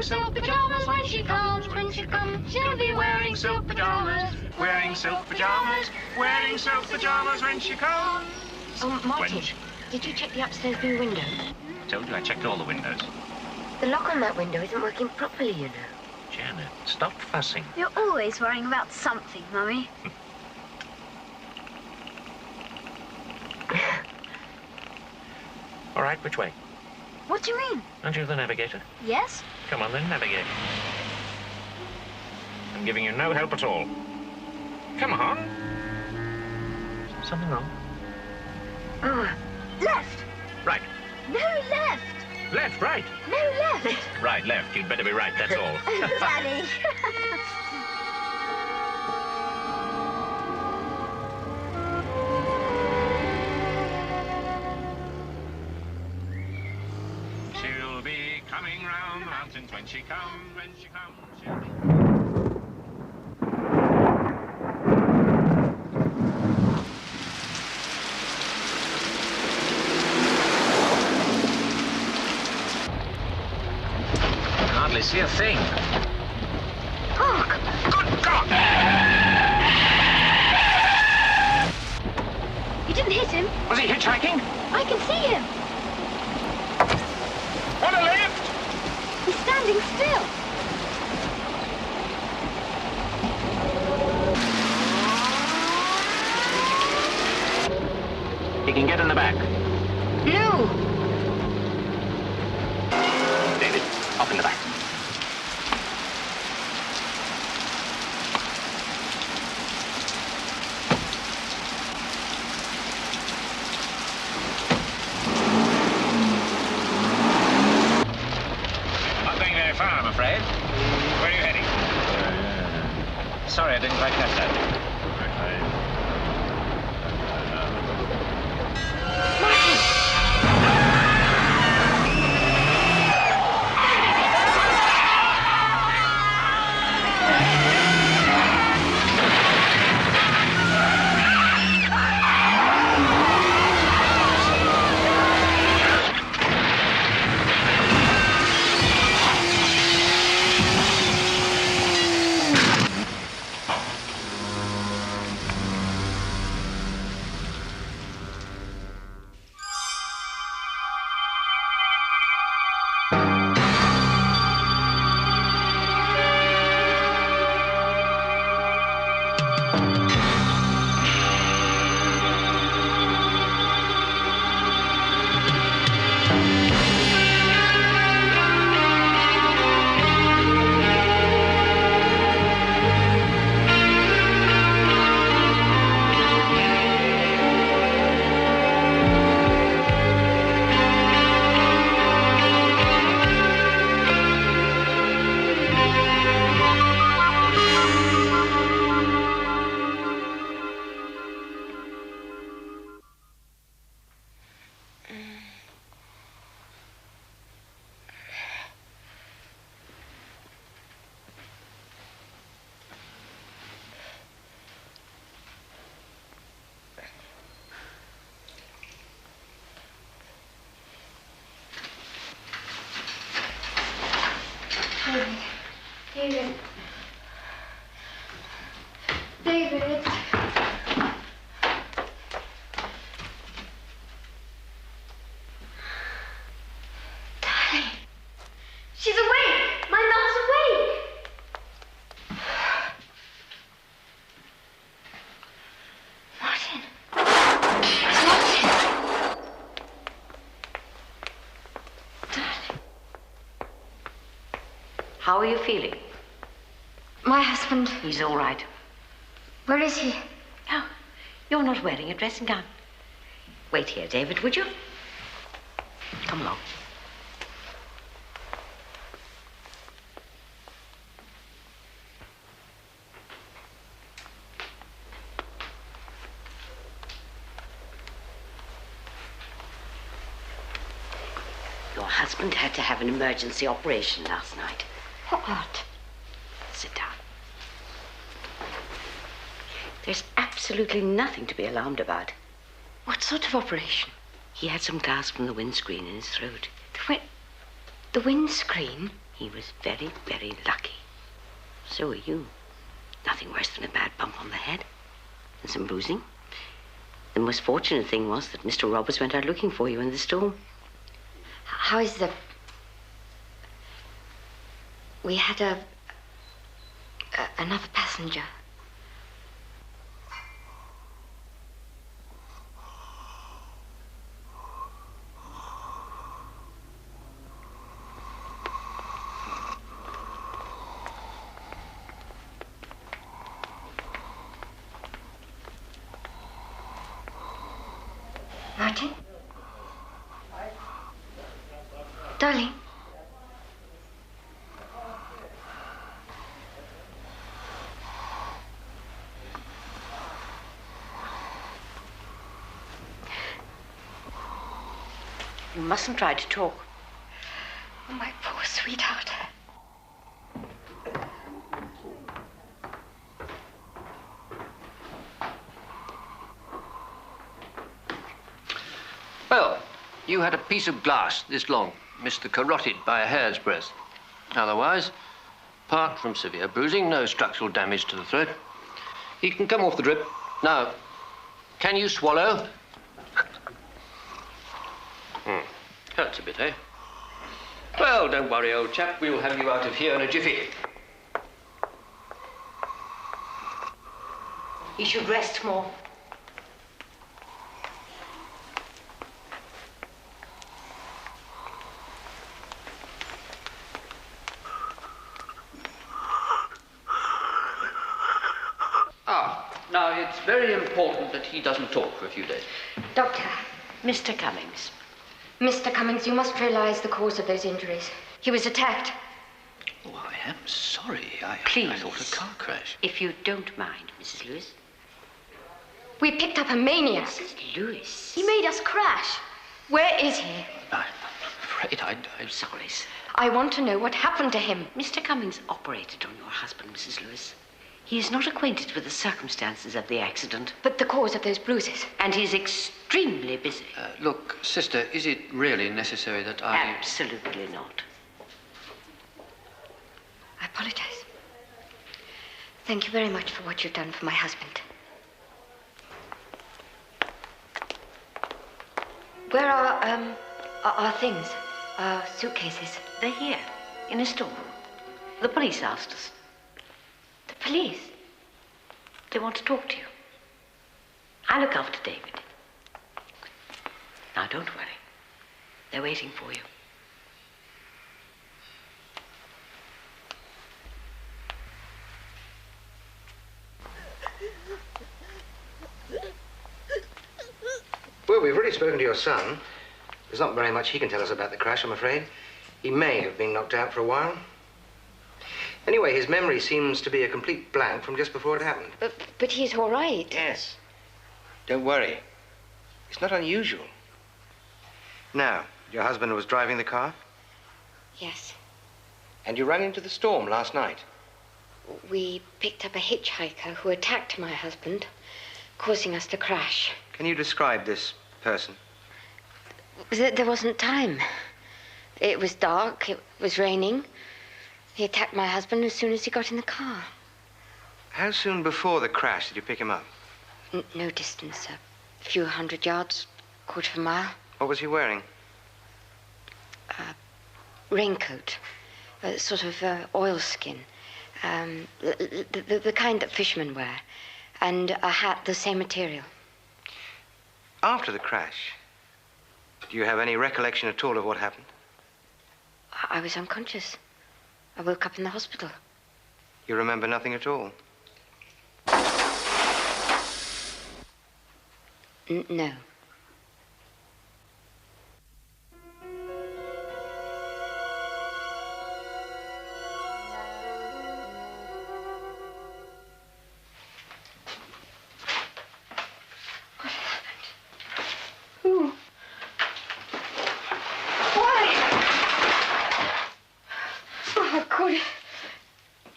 wearing silk pajamas when she comes. When she comes, she'll be wearing silk pajamas. Wearing silk pajamas, wearing silk pajamas when she comes. Oh, Martin, did you check the upstairs blue window? I told you I checked all the windows. The lock on that window isn't working properly, you know. Janet, stop fussing. You're always worrying about something, Mummy. All right, which way? What do you mean? Aren't you the navigator? Yes? Come on then, navigate. I'm giving you no help at all. Come on. Something wrong? Oh, Left! Right. No, left! Left, right. No, left! Right, left. You'd better be right, that's all. Daddy! She'll be coming round the mountains when she comes, when she comes. She'll be... Hardly see a thing. Hark! Good God! You didn't hit him. Was he hitchhiking? I can see him. On a lift! He's standing still. He can get in the back. No! David, up in the back. Not going very far, I'm afraid. Where are you heading? Sorry, I didn't quite catch that. David. David. Darling. She's awake. My mother's awake. Martin. Martin. Darling. how are you feeling? My husband. He's all right. Where is he? Oh, you're not wearing a dressing gown. Wait here, David, would you? Come along. Your husband had to have an emergency operation last night. What? Sit down. There's absolutely nothing to be alarmed about. What sort of operation? He had some gas from the windscreen in his throat. The windscreen? He was very, very lucky. So are you. Nothing worse than a bad bump on the head and some bruising. The most fortunate thing was that Mr. Roberts went out looking for you in the storm. How is the... We had another passenger. Martin? Darling? You mustn't try to talk. Oh, my poor sweetheart. Well, you had a piece of glass this long, missed the carotid by a hair's breadth. Otherwise, apart from severe bruising, no structural damage to the throat. You can come off the drip. Now, can you swallow? Hurts a bit, eh? Well, don't worry, old chap. We'll have you out of here in a jiffy. He should rest more. Now, it's very important that he doesn't talk for a few days. Doctor. Mr. Cummings. Mr. Cummings, you must realize the cause of those injuries. He was attacked. Oh, I am sorry. Please. I thought a car crash. If you don't mind, Mrs. Lewis. We picked up a maniac. Mrs. Lewis. He made us crash. Where is he? I'm afraid I'm Sorry, sir. I want to know what happened to him. Mr. Cummings operated on your husband, Mrs. Lewis. He is not acquainted with the circumstances of the accident. But the cause of those bruises. And he's extremely busy. Look, sister, is it really necessary that I... Absolutely not. I apologize. Thank you very much for what you've done for my husband. Where are our things? Our suitcases? They're here, in a storeroom. The police asked us. The police? They want to talk to you. I look after David. Now, don't worry. They're waiting for you. Well, we've already spoken to your son. There's not very much he can tell us about the crash, I'm afraid. He may have been knocked out for a while. Anyway, his memory seems to be a complete blank from just before it happened. But he's all right. Yes. Don't worry. It's not unusual. Now, your husband was driving the car? Yes. And you ran into the storm last night? We picked up a hitchhiker who attacked my husband, causing us to crash. Can you describe this person? There wasn't time. It was dark, it was raining. He attacked my husband as soon as he got in the car. How soon before the crash did you pick him up? No distance, a few 100 yards, quarter of a mile. What was he wearing? Raincoat, sort of oilskin, the kind that fishermen wear, and a hat the same material. After the crash, do you have any recollection at all of what happened? I was unconscious. I woke up in the hospital. You remember nothing at all? No.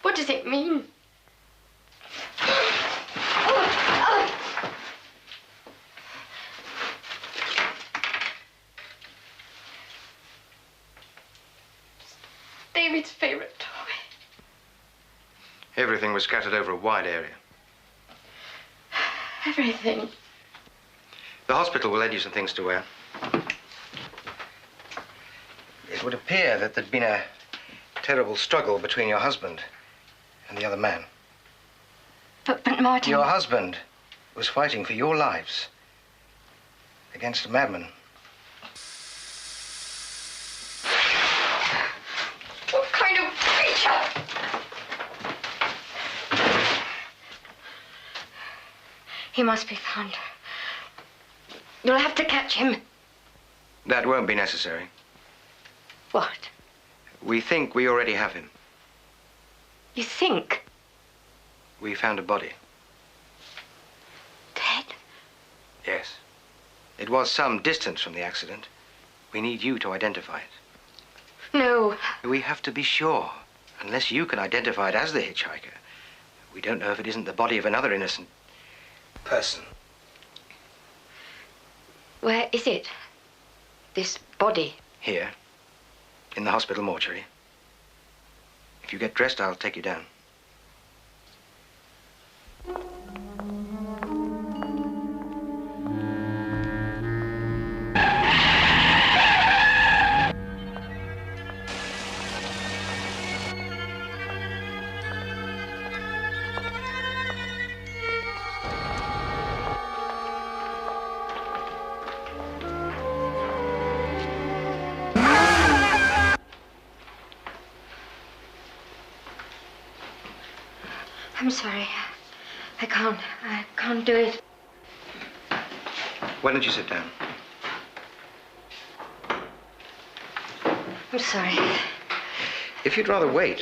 What does it mean? Everything was scattered over a wide area. Everything. The hospital will lend you some things to wear. It would appear that there'd been a terrible struggle between your husband and the other man. But Martin... Your husband was fighting for your lives against a madman. What kind of creature? He must be found. You'll have to catch him. That won't be necessary. What? We think we already have him. You think? We found a body. Dead? Yes. It was some distance from the accident. We need you to identify it. No. We have to be sure. Unless you can identify it as the hitchhiker, we don't know if it isn't the body of another innocent person. Where is it? This body? Here, in the hospital mortuary. If you get dressed, I'll take you down. I'm sorry. I can't do it. Why don't you sit down? I'm sorry. If you'd rather wait.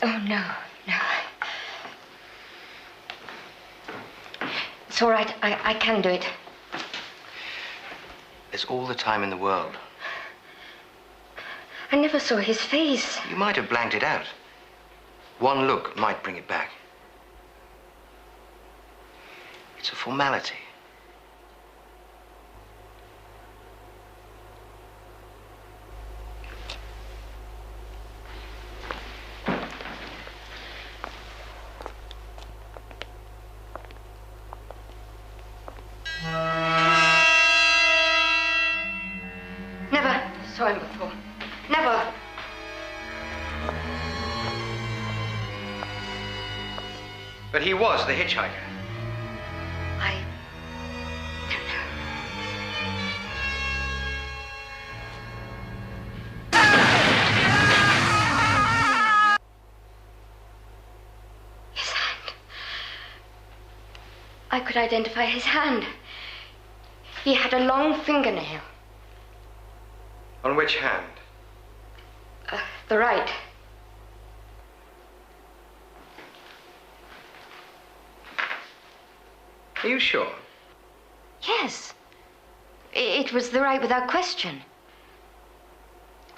Oh, no. It's all right. I can do it. There's all the time in the world. I never saw his face. You might have blanked it out. One look might bring it back. It's a formality. Never saw him before. Never. But he was the hitchhiker. I don't know. His hand. I could identify his hand. He had a long fingernail. On which hand? The right. Are you sure? Yes. It was the right without question.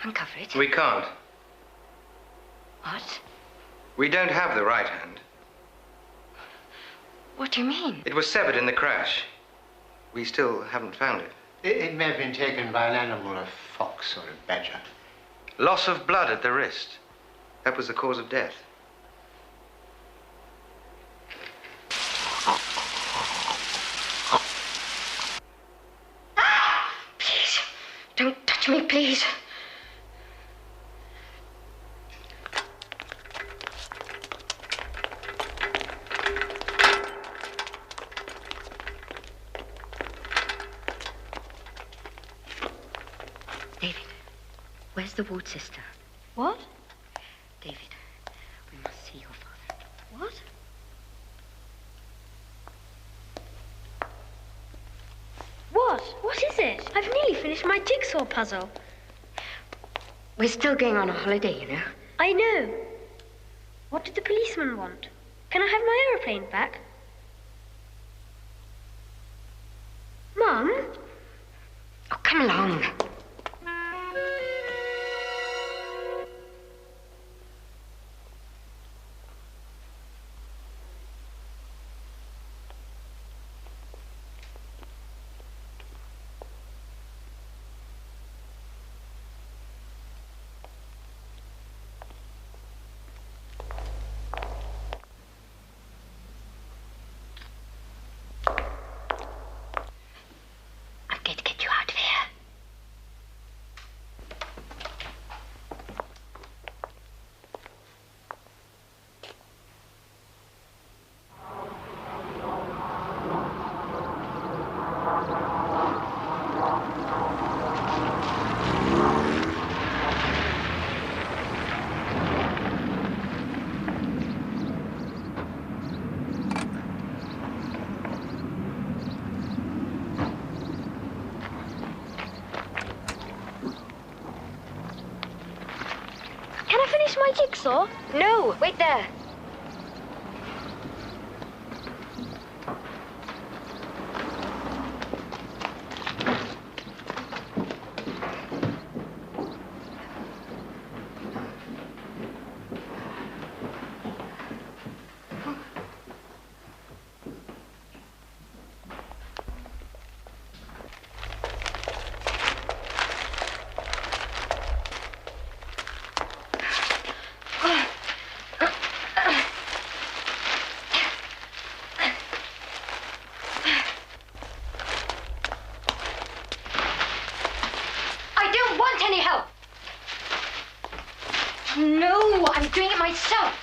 Uncover it. We can't. What? We don't have the right hand. What do you mean? It was severed in the crash. We still haven't found it. It may have been taken by an animal, a fox or a badger. Loss of blood at the wrist. That was the cause of death. Please, don't touch me, please. David, where's the ward sister? What? David, we must see your father. What? What? What is it? I've nearly finished my jigsaw puzzle. We're still going on a holiday, you know. I know. What did the policeman want? Can I have my aeroplane back? Mum? Oh, come along. my jigsaw? No, wait there. I don't want any help. No, I'm doing it myself.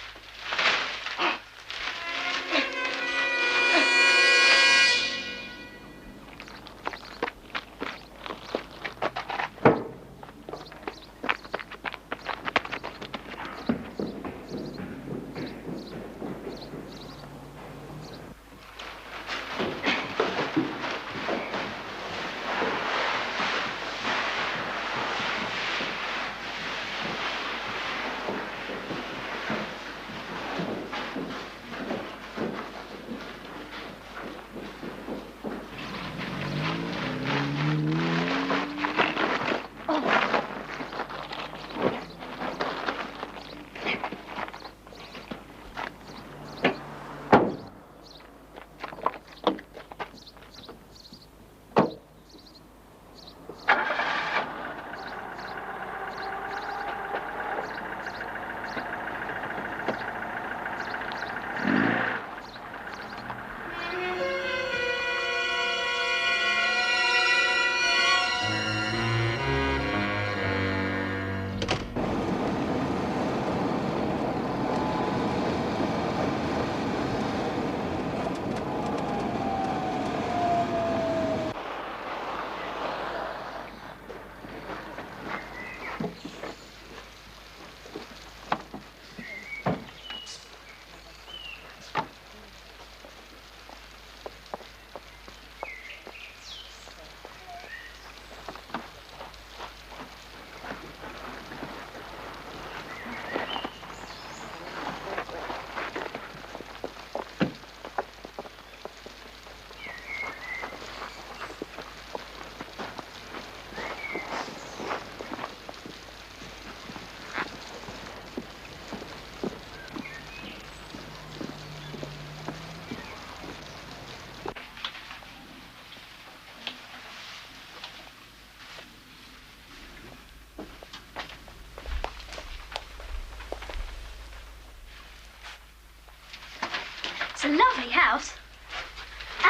It's a lovely house.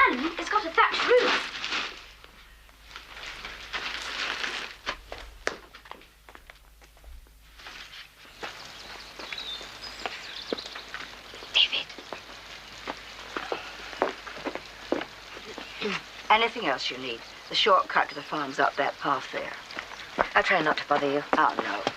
And it's got a thatched roof. Anything else you need? The shortcut to the farm's up that path there. I'll try not to bother you. Oh, no.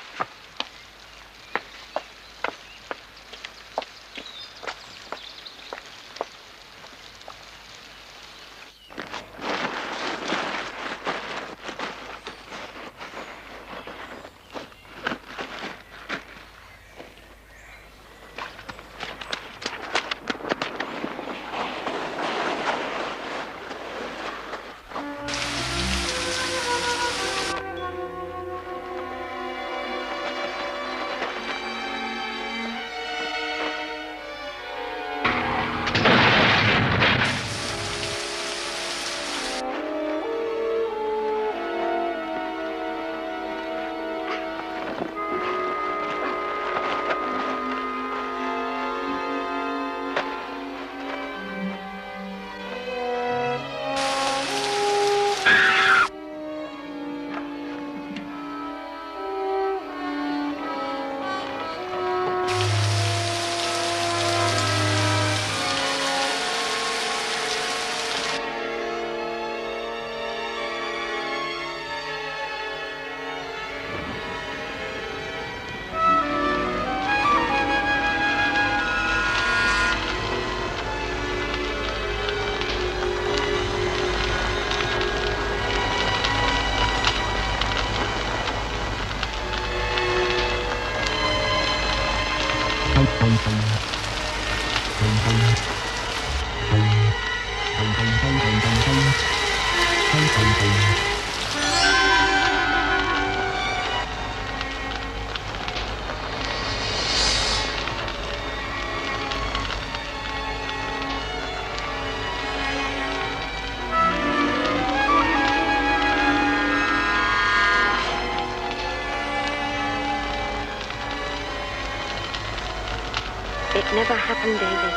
It never happened, David.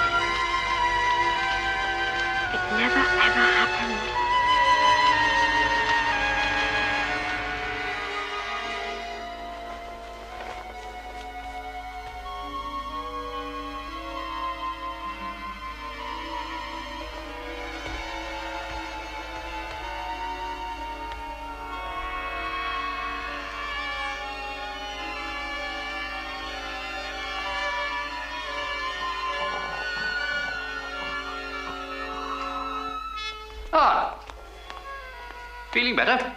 It never, ever happened. Ah, feeling better?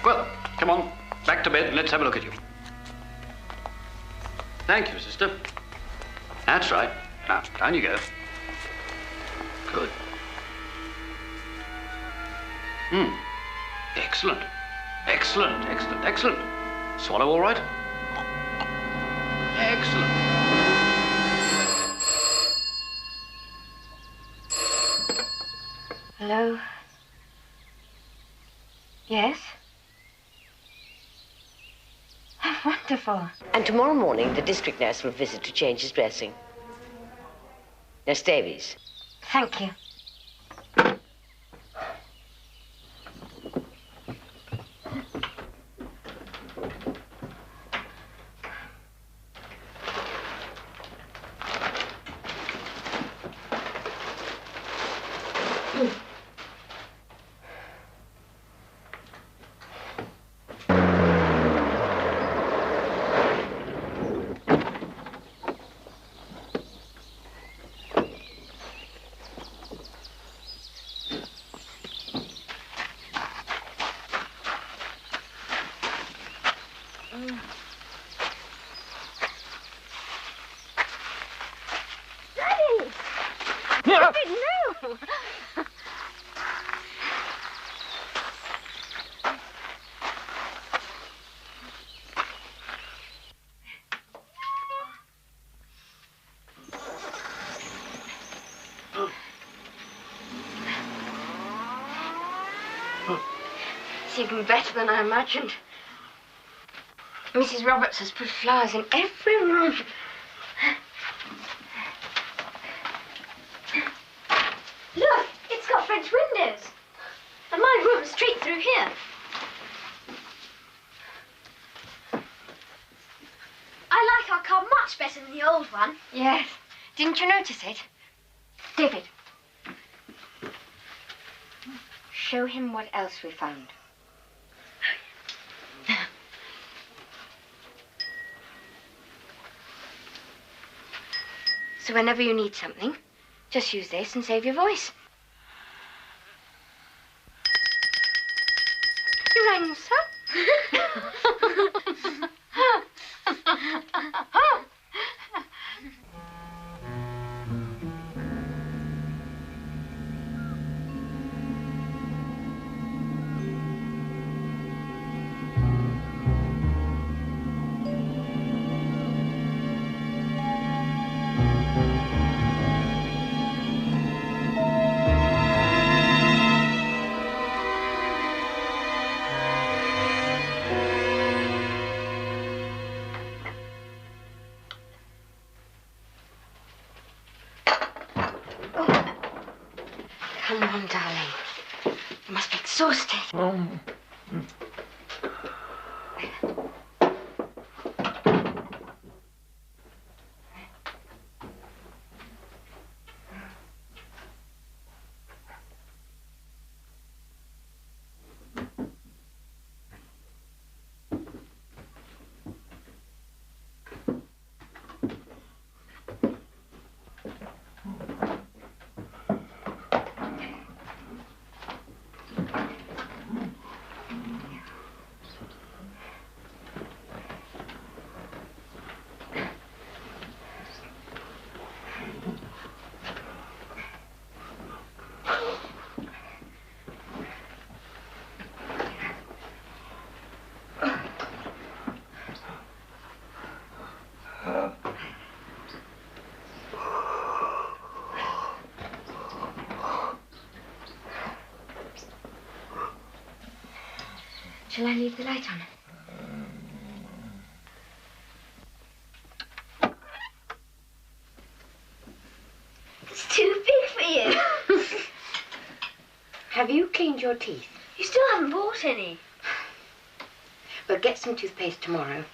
Well, come on, back to bed and let's have a look at you. Thank you, sister. That's right. Now, down you go. Good. Excellent. Excellent, excellent, excellent. Swallow all right? Excellent. Hello? Yes? Oh, wonderful. And tomorrow morning, the district nurse will visit to change his dressing. Nurse Davies. Thank you. It's even better than I imagined. Mrs. Roberts has put flowers in every room. Look, it's got French windows. And my room's straight through here. I like our car much better than the old one. Yes. Didn't you notice it? David. Show him what else we found. So whenever you need something, just use this and save your voice. You rang, sir? Come on, darling. You must be exhausted. Shall I leave the light on? It's too big for you. Have you cleaned your teeth? You still haven't bought any. Well, get some toothpaste tomorrow.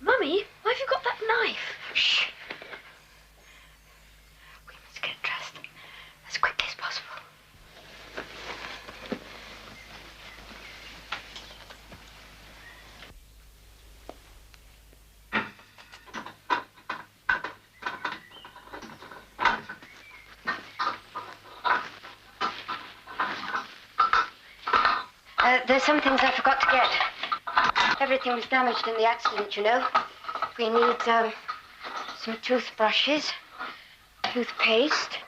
Mummy, why have you got that knife? Shh. We must get dressed as quickly as possible. There's some things I forgot to get. Everything was damaged in the accident, you know. We need some toothbrushes, toothpaste.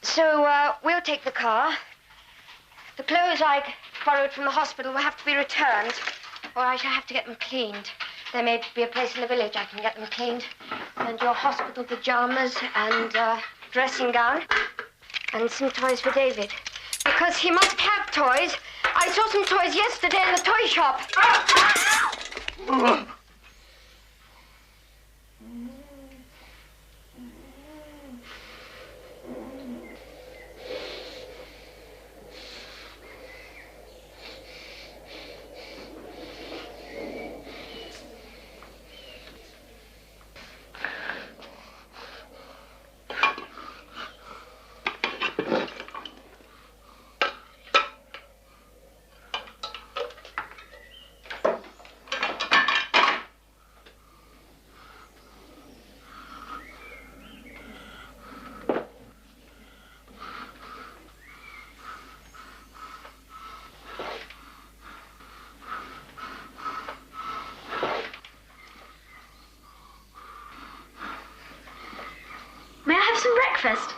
So, we'll take the car. The clothes I borrowed from the hospital will have to be returned, or I shall have to get them cleaned. There may be a place in the village I can get them cleaned. And your hospital pajamas and dressing gown. And some toys for David. Because he must have toys. I saw some toys yesterday in the toy shop. May I have some breakfast?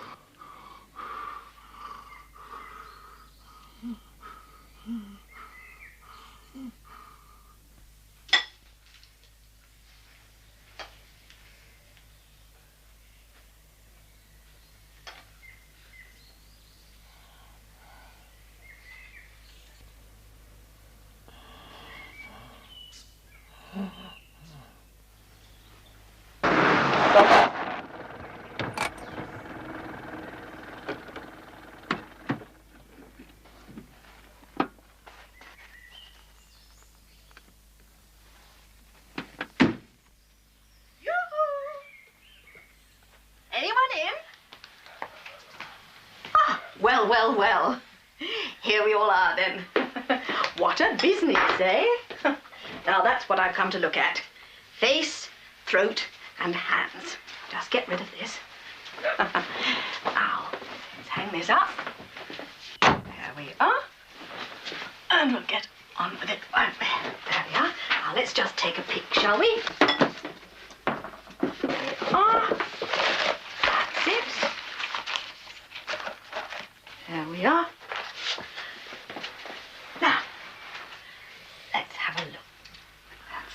Well, well, well. Here we all are, then. What a business, eh? Now, that's what I've come to look at. Face, throat, and hands. Just get rid of this. Now, let's hang this up. There we are. And we'll get on with it, won't we? There we are. Now, let's just take a peek, shall we? There we are. That's it. There we are. Now, let's have a look.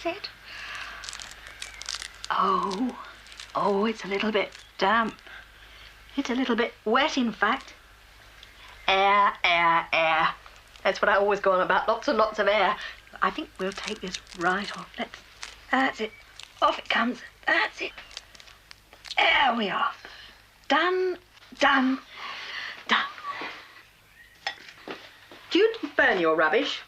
That's it. Oh, it's a little bit damp. It's a little bit wet, in fact. Air, air, air. That's what I always go on about, lots and lots of air. I think we'll take this right off. That's it. Off it comes. That's it. There we are. Done, done, done. Do you burn your rubbish?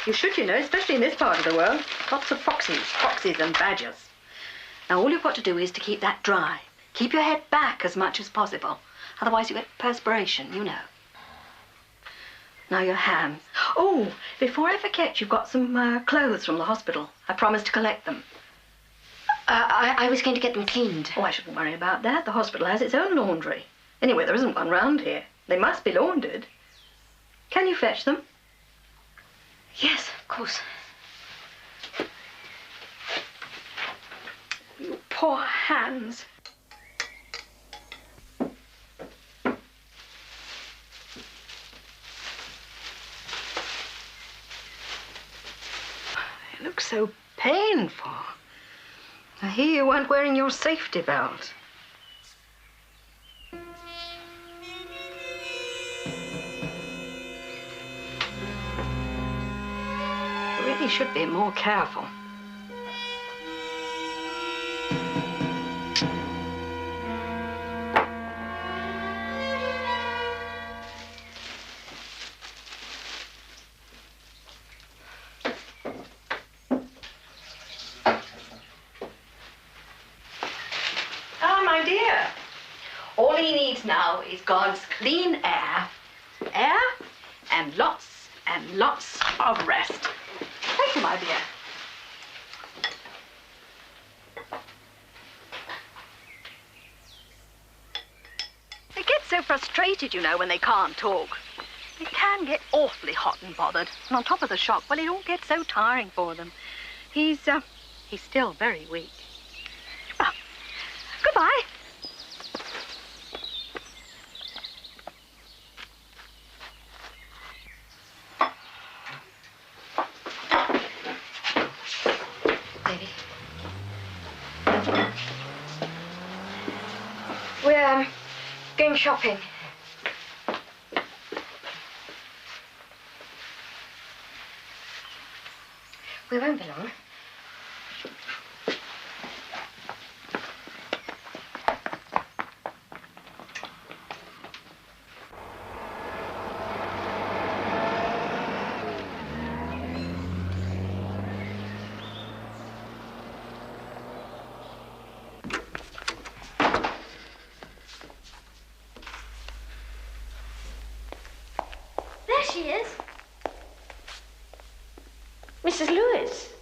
You should, you know, especially in this part of the world. Lots of foxes and badgers. Now, all you've got to do is to keep that dry. Keep your head back as much as possible. Otherwise you get perspiration, you know. Now your hands. Oh, before I forget, you've got some clothes from the hospital. I promised to collect them. I was going to get them cleaned. Oh, I shouldn't worry about that. The hospital has its own laundry. Anyway, there isn't one round here. They must be laundered. Can you fetch them? Yes, of course. You poor hands. They look so painful. I hear you weren't wearing your safety belt. You really should be more careful. My dear, all he needs now is God's clean air and lots of rest. Thank you, my dear. They get so frustrated, you know, when they can't talk. It can get awfully hot and bothered. And on top of the shock, well, it all gets so tiring for them. He's still very weak. Well, goodbye. Baby. We're going shopping. We won't be long. There she is. Mrs. Lewis.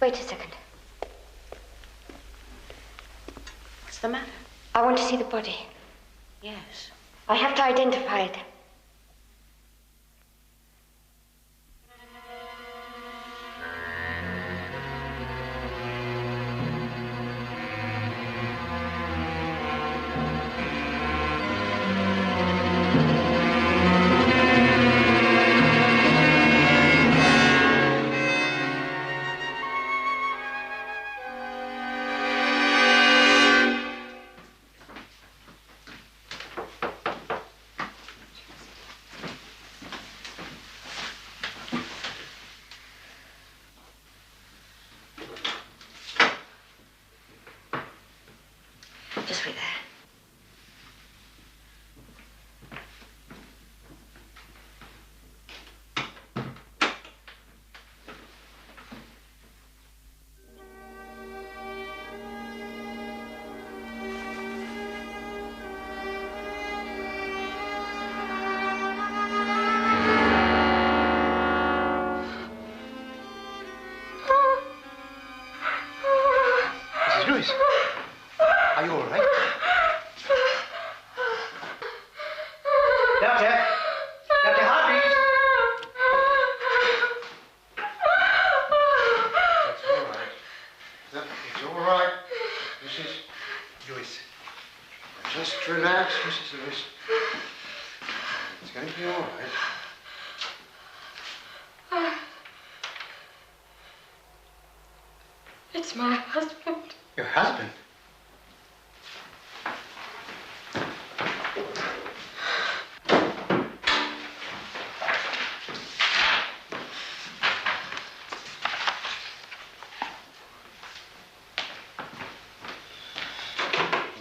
Wait a second. What's the matter? I want to see the body. Yes. I have to identify it. Just wait there. Mrs. Lewis, are you all right? Doctor! Dr. Hargreaves! That's all right. It's all right, Mrs. Lewis. Just relax, Mrs. Lewis. It's going to be all right. It's my husband. Your husband?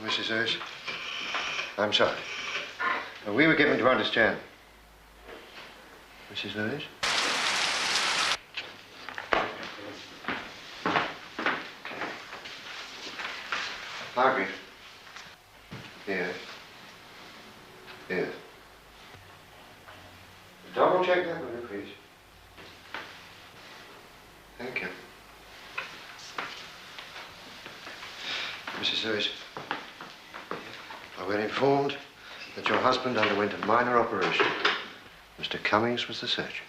Mrs. Lewis, I'm sorry. We were given to understand. Mrs. Lewis? Hargreaves? Yes. Yes. Double check that one, please. Thank you. Mrs. Lewis, we're informed that your husband underwent a minor operation. Mr. Cummings was the surgeon.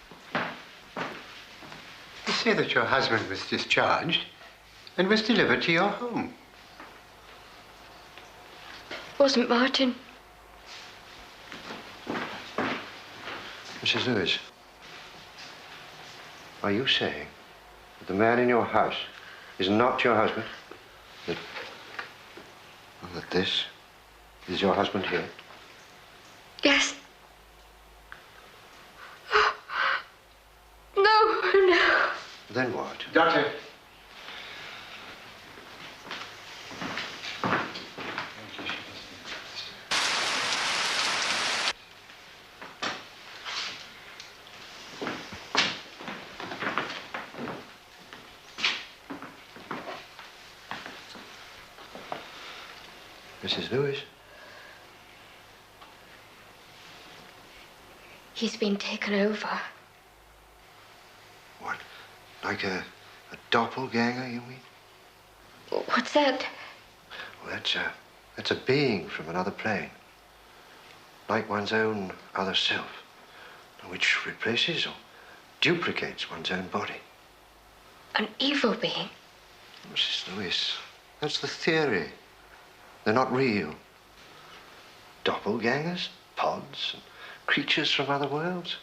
You say that your husband was discharged and was delivered to your home. Wasn't Martin? Mrs. Lewis, are you saying that the man in your house is not your husband? That this is your husband here? Yes. No. Then what? Doctor. Mrs. Lewis? He's been taken over. What? Like a doppelganger, you mean? What's that? Well, that's a being from another plane. like one's own other self, which replaces or duplicates one's own body. An evil being? Mrs. Lewis, that's the theory. They're not real. Doppelgangers, pods, and creatures from other worlds.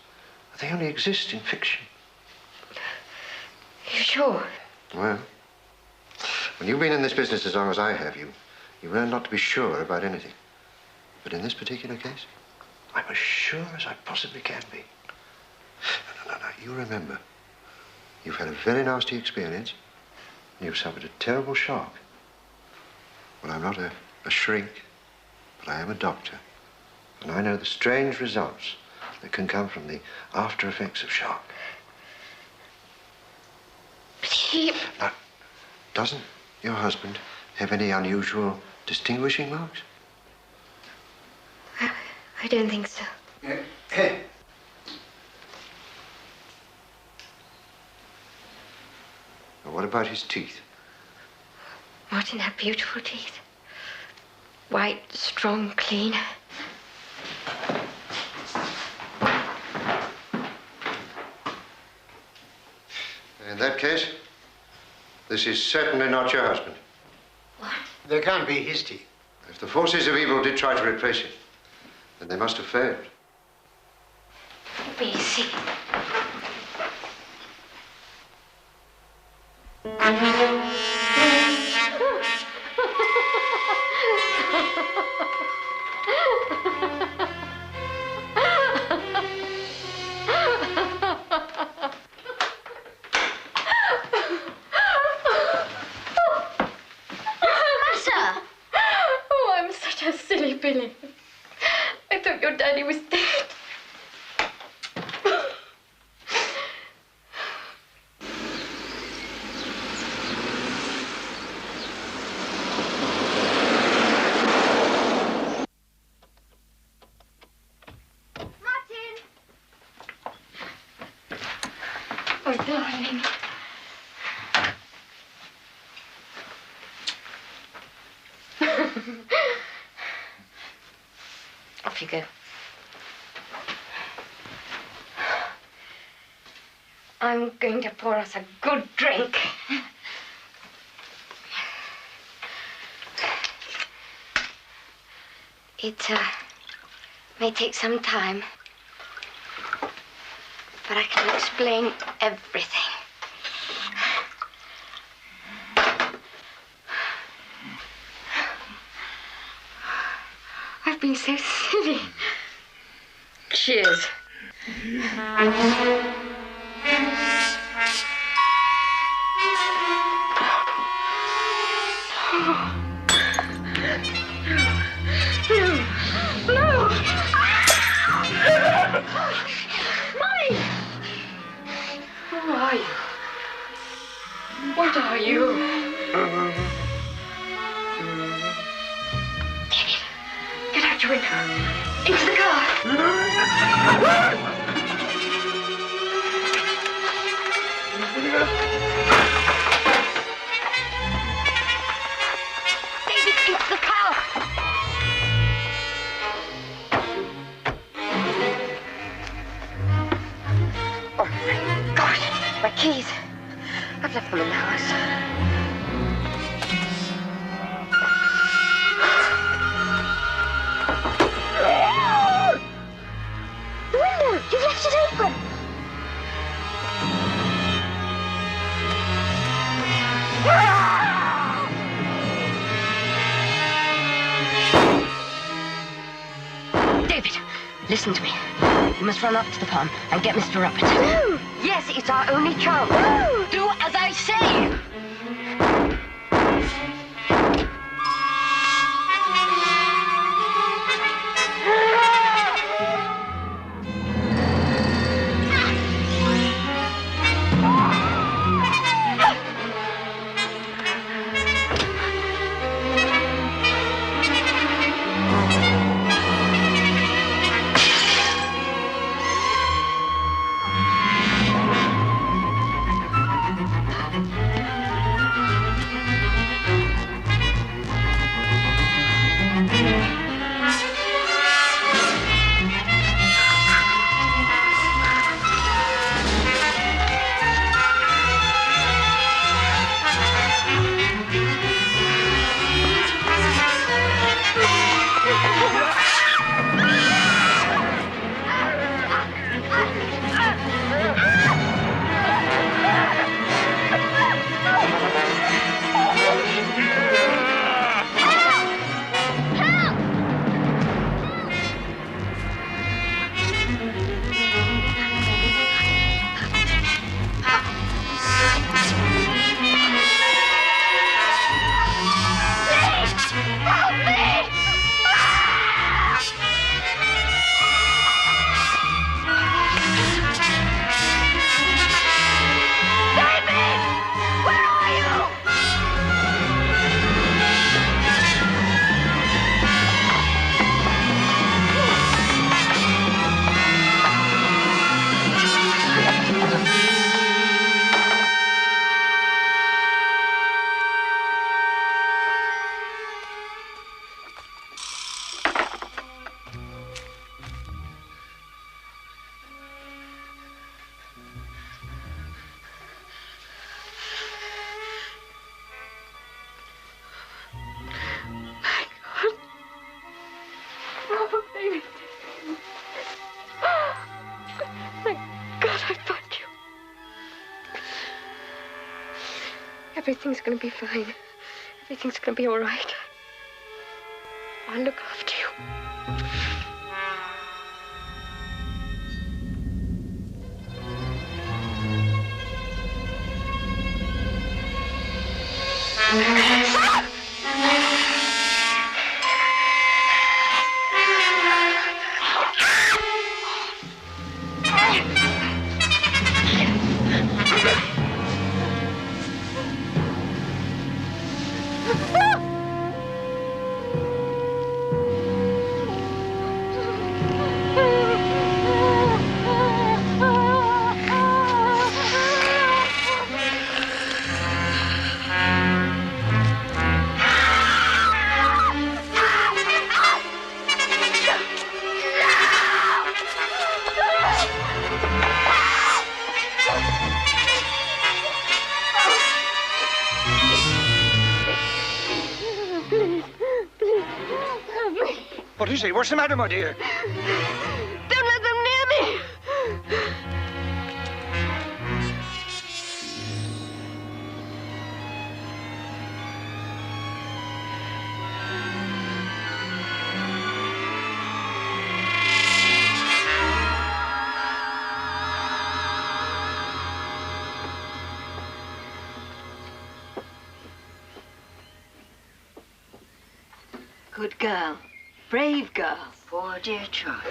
They only exist in fiction. You sure? Well, when you've been in this business as long as I have, you learn not to be sure about anything. But in this particular case, I'm as sure as I possibly can be. No. You remember, you've had a very nasty experience, and you've suffered a terrible shock. Well, I'm not a shrink, but I am a doctor. And I know the strange results that can come from the after effects of shock. But he... Now, doesn't your husband have any unusual distinguishing marks? I don't think so. Hey. Well, what about his teeth? Martin had beautiful teeth. White, strong, clean. In that case, this is certainly not your husband. What? They can't be his teeth. If the forces of evil did try to replace him, then they must have failed. Let me see. Oh, I'm such a silly Billy. I thought your daddy was dead. Oh, darling. Off you go. I'm going to pour us a good drink. It may take some time, but I can explain everything. I've been so silly. Cheers. No! Mommy! Who are you? What are you? Get out your window. Into the car. David, into the car. Oh, my gosh. My keys. I've left them in the house. The window! You've left it open! David, listen to me. You must run up to the farm and get Mr. Roberts. No! Yes, it's our only chance. No! Do as I say! Everything's going to be fine. Everything's going to be all right. I'll look after you. What is it? What's the matter, my dear? Don't let them near me! Good girl. Brave girl. Poor dear child.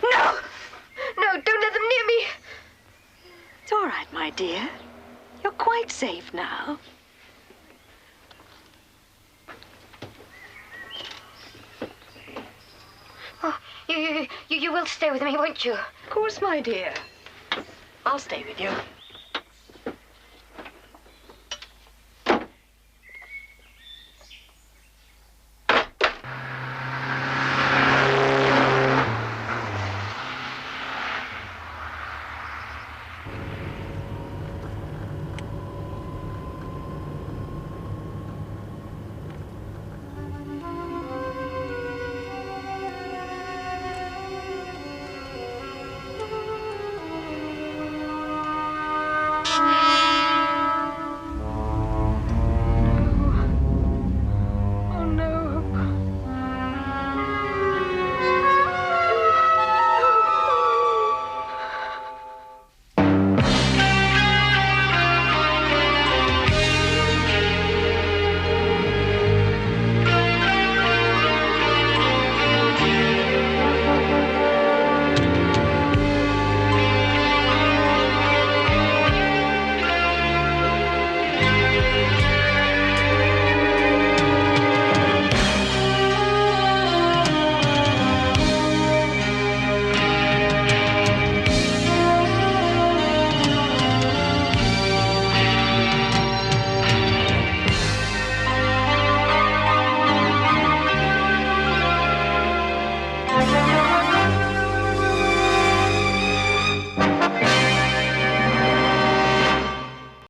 No! No, don't let them near me! It's all right, my dear. You're quite safe now. Oh, you will stay with me, won't you? Of course, my dear. I'll stay with you.